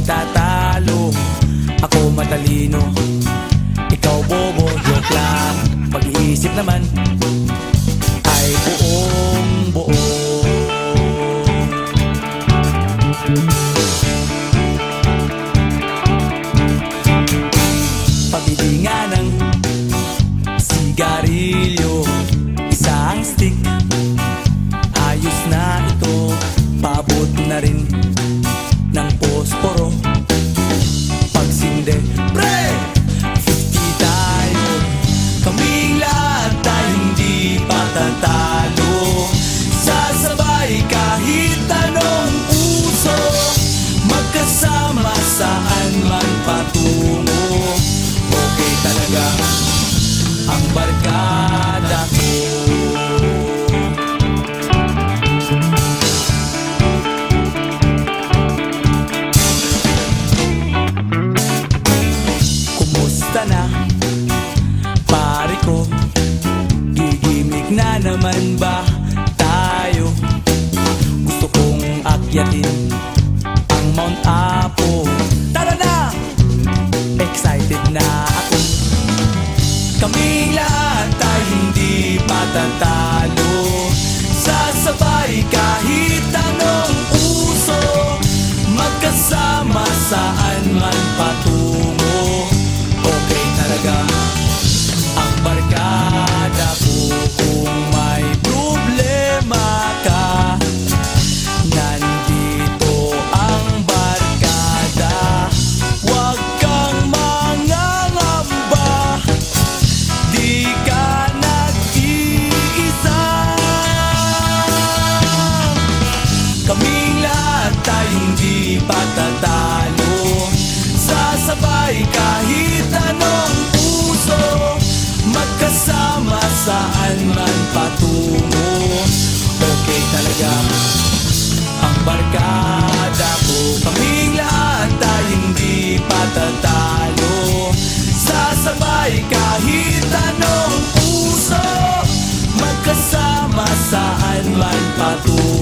magtatalo. Ako matalino, ikaw bobo, joke lang. Pag-iisip naman ay buong buo. Pabili nga ng sigarilyo, isang stick, ayos na ito. Paabot na rin ng posporo. Pagsinde, pre! 50 tayo, kaming lahat ay hindi patatalo. Sasabay kahit anong uso, magkasama saan man patungo. Okay talaga ang barkada ko. Kumusta na, pare ko? Gigimik na naman ba tayo? Gusto kong akyatin ang Mount Apo. Tara na! Excited na ako. Kaming lahat ay hindi patatalo. Sasabay kahit anong uso, magkasama saan man patungo. Okay talaga ang barkada ko. Kung may problema ka, nandito ang barkada. Huwag kang mangangamba, di ka nag-iisa. Kaming lahat ay hindi patatalo. Sasabay kahit anong uso, magkasama saan man patungo. Okay talaga ang barkada ko. Kaming lahat ay hindi patatalo. Sasabay kahit anong uso, magkasama saan man patungo.